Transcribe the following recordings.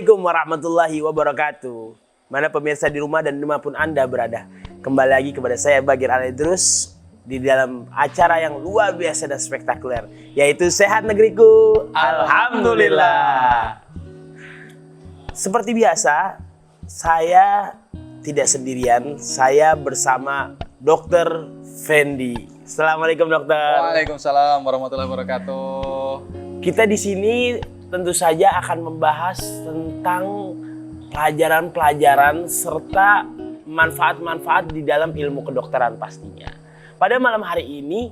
Assalamualaikum warahmatullahi wabarakatuh. Mana pemirsa di rumah dan dimanapun Anda berada, kembali lagi kepada saya Bagir Alidrus di dalam acara yang luar biasa dan spektakuler, yaitu Sehat Negeriku. Alhamdulillah. Seperti biasa, saya tidak sendirian. Saya bersama Dr. Fendi. Assalamualaikum dokter. Waalaikumsalam warahmatullahi wabarakatuh. Kita di sini tentu saja akan membahas tentang pelajaran-pelajaran serta manfaat-manfaat di dalam ilmu kedokteran pastinya. Pada malam hari ini,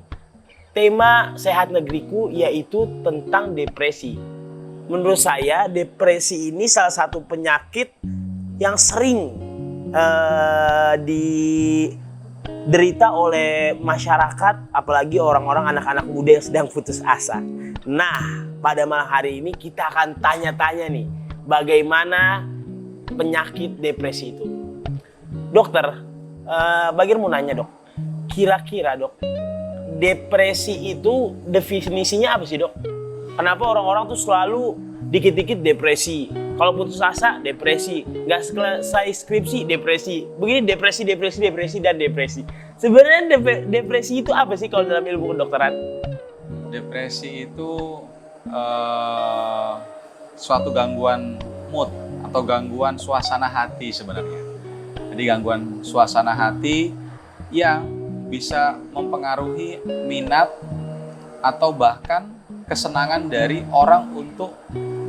tema Sehat Negeriku yaitu tentang depresi. Menurut saya, depresi ini salah satu penyakit yang sering diderita oleh masyarakat, apalagi orang-orang anak-anak muda yang sedang putus asa. Nah, pada malam hari ini kita akan tanya-tanya nih, bagaimana penyakit depresi itu. Dokter, Bagir mau nanya dok, kira-kira dok, depresi itu definisinya apa sih dok? Kenapa orang-orang tuh selalu dikit-dikit depresi? Kalau putus asa, depresi. Nggak selesai skripsi, depresi. Begini depresi. Sebenarnya depresi itu apa sih kalau dalam ilmu kedokteran? Depresi itu suatu gangguan mood atau gangguan suasana hati sebenarnya. Jadi gangguan suasana hati yang bisa mempengaruhi minat atau bahkan kesenangan dari orang untuk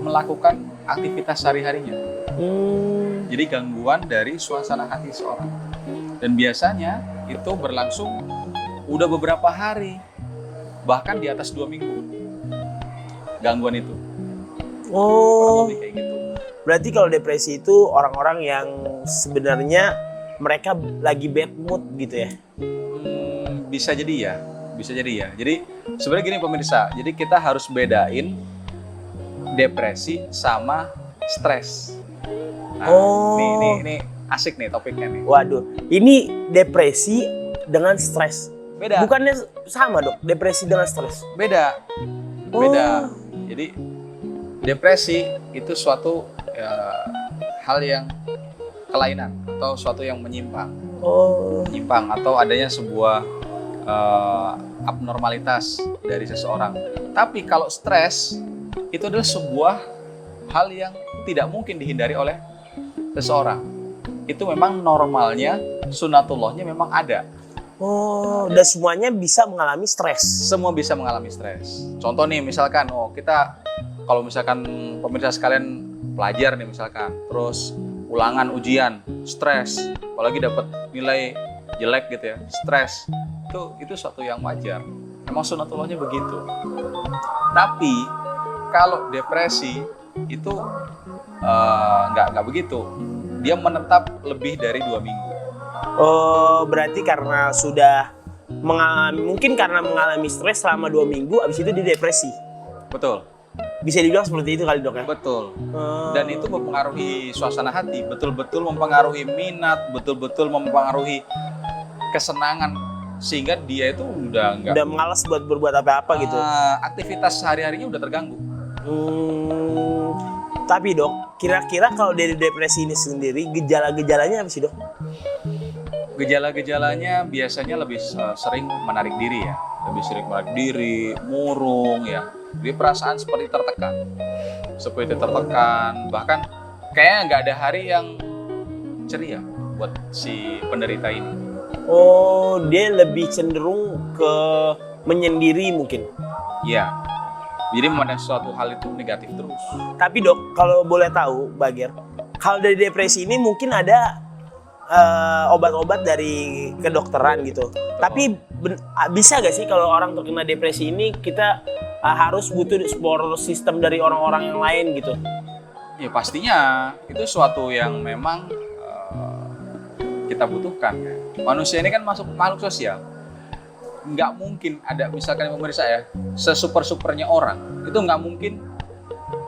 melakukan aktivitas sehari-harinya. Jadi gangguan dari suasana hati seorang. Dan biasanya itu berlangsung udah beberapa hari, bahkan di atas 2 minggu. Gangguan itu. Oh, kayak gitu. berarti kalau depresi itu orang-orang yang sebenarnya mereka lagi bad mood gitu ya? Bisa jadi ya. Jadi sebenarnya gini pemirsa, jadi kita harus bedain depresi sama stres. Nah, ini asik nih topiknya nih. Waduh, ini depresi dengan stres. Beda. Bukannya sama dok, depresi dengan stres? Beda. Jadi depresi itu suatu hal yang kelainan atau suatu yang menyimpang. Menyimpang atau adanya sebuah abnormalitas dari seseorang. Tapi kalau stres itu adalah sebuah hal yang tidak mungkin dihindari oleh seseorang. Itu memang normalnya, sunatullahnya memang ada. Dan semuanya bisa mengalami stres. Semua bisa mengalami stres. Contoh nih, misalkan, kalau misalkan pemirsa sekalian pelajar nih misalkan, terus ulangan ujian, stres, apalagi dapat nilai jelek gitu ya, stres. Itu suatu yang wajar. Memang sunatullahnya begitu. Tapi kalau depresi itu nggak begitu. Dia menetap lebih dari 2 minggu. Berarti karena sudah mengalami stres selama 2 minggu, abis itu dia depresi. Betul. Bisa dibilang seperti itu kali dok ya? Betul. Dan itu mempengaruhi suasana hati, betul-betul mempengaruhi minat, betul-betul mempengaruhi kesenangan, sehingga dia itu udah malas buat berbuat apa-apa gitu. Aktivitas sehari-harinya udah terganggu. Tapi dok, kira-kira kalau dari depresi ini sendiri, gejala-gejalanya apa sih dok? Gejala-gejalanya biasanya lebih sering menarik diri ya. Lebih sering menarik diri, murung ya. Jadi perasaan seperti tertekan. Bahkan kayaknya nggak ada hari yang ceria buat si penderita ini. Dia lebih cenderung ke menyendiri mungkin? Iya. Jadi memandang suatu hal itu negatif terus. Tapi dok, kalau boleh tahu, Bagir, kalau dari depresi ini mungkin ada obat-obat dari kedokteran gitu. Tapi bisa gak sih kalau orang terkena depresi ini kita harus butuh support system dari orang-orang yang lain gitu? Ya pastinya itu suatu yang memang kita butuhkan. Manusia ini kan makhluk sosial. Nggak mungkin ada, misalkan pemirsa ya, sesuper-supernya orang, itu nggak mungkin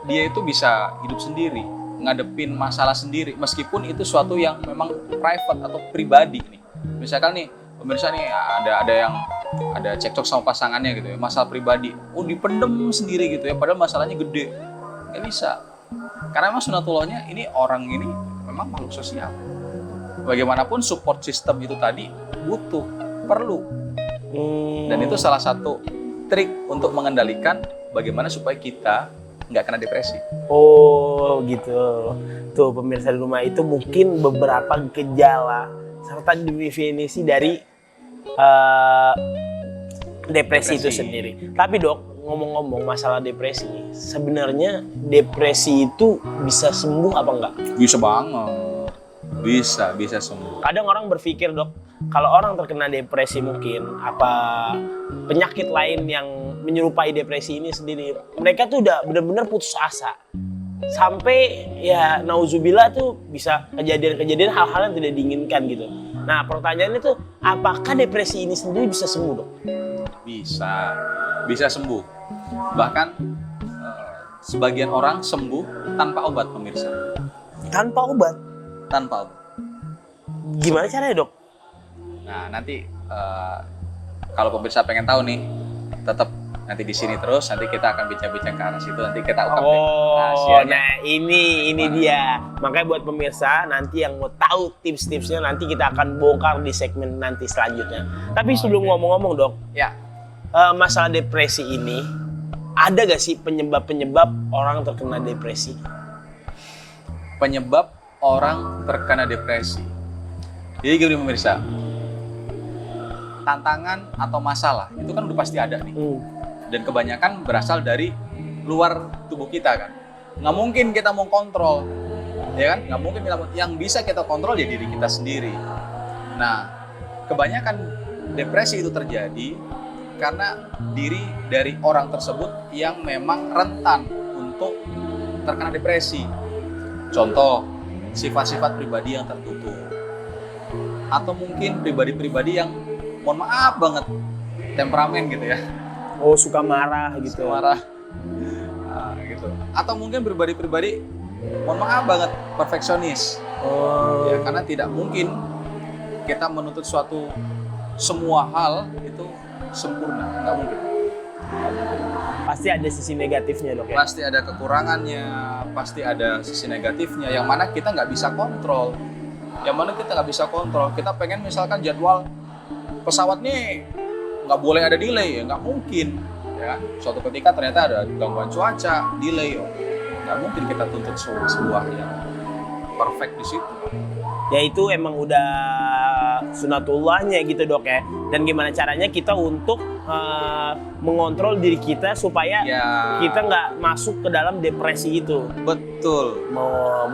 dia itu bisa hidup sendiri, ngadepin masalah sendiri, meskipun itu suatu yang memang private atau pribadi nih. Misalkan nih, pemirsa nih ada cekcok sama pasangannya gitu ya, masalah pribadi, dipendem sendiri gitu ya, padahal masalahnya gede. Nggak bisa. Karena memang sunatullahnya ini orang ini memang makhluk sosial. Bagaimanapun support system itu tadi butuh, perlu. Dan itu salah satu trik untuk mengendalikan bagaimana supaya kita nggak kena depresi. Oh gitu. Tuh pemirsa di rumah, itu mungkin beberapa gejala serta definisi dari depresi itu sendiri. Tapi dok, ngomong-ngomong masalah depresi nih, sebenarnya depresi itu bisa sembuh apa enggak? Bisa banget. Bisa sembuh. Kadang orang berpikir dok, kalau orang terkena depresi mungkin apa penyakit lain yang menyerupai depresi ini sendiri, mereka tuh udah benar-benar putus asa. Sampai ya nauzubillah tuh bisa kejadian-kejadian hal-hal yang tidak diinginkan gitu. Nah pertanyaannya tuh, apakah depresi ini sendiri bisa sembuh dok? Bisa sembuh. Bahkan sebagian orang sembuh tanpa obat pemirsa. Tanpa obat? Tanpa obat. Gimana caranya dok? Nah nanti kalau pemirsa pengen tahu nih, tetap nanti di sini terus. Nanti kita akan bincang-bincang ke arah situ. Nanti kita ungkap rahasianya. Nah ini dia. Makanya buat pemirsa nanti yang mau tahu tips-tipsnya nanti kita akan bongkar di segmen nanti selanjutnya. Tapi sebelum ngomong-ngomong dok, Ya, masalah depresi ini ada gak sih penyebab-penyebab orang terkena depresi? penyebab orang terkena depresi. Jadi gini pemirsa, tantangan atau masalah itu kan udah pasti ada nih. Dan kebanyakan berasal dari luar tubuh kita kan. Nggak mungkin kita mau kontrol, ya kan? Nggak mungkin yang bisa kita kontrol ya diri kita sendiri. Nah, kebanyakan depresi itu terjadi karena diri dari orang tersebut yang memang rentan untuk terkena depresi. Contoh, sifat-sifat pribadi yang tertutup. Atau mungkin pribadi-pribadi yang mohon maaf banget temperamen gitu ya. Oh suka marah gitu. Marah. Nah, gitu. Atau mungkin pribadi-pribadi mohon maaf banget perfeksionis. Ya, karena tidak mungkin kita menuntut semua hal itu sempurna, nggak mungkin. Pasti ada sisi negatifnya dok ya? Pasti ada kekurangannya, pasti ada sisi negatifnya yang mana kita nggak bisa kontrol. Kita pengen misalkan jadwal pesawat nih nggak boleh ada delay, ya nggak mungkin. Ya, suatu ketika ternyata ada gangguan cuaca, delay, nggak mungkin kita tuntut sebuah yang perfect di situ. Ya itu emang udah sunatullahnya gitu dok ya. Dan gimana caranya kita untuk mengontrol diri kita supaya kita nggak masuk ke dalam depresi itu. Betul.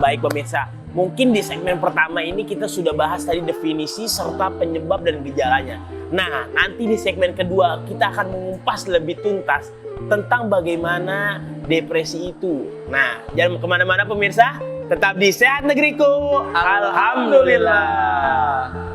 Baik pemirsa, mungkin di segmen pertama ini kita sudah bahas tadi definisi serta penyebab dan gejalanya. Nah nanti di segmen kedua kita akan mengupas lebih tuntas tentang bagaimana depresi itu. Nah jangan kemana-mana pemirsa, tetap di Sehat Negeriku. Alhamdulillah.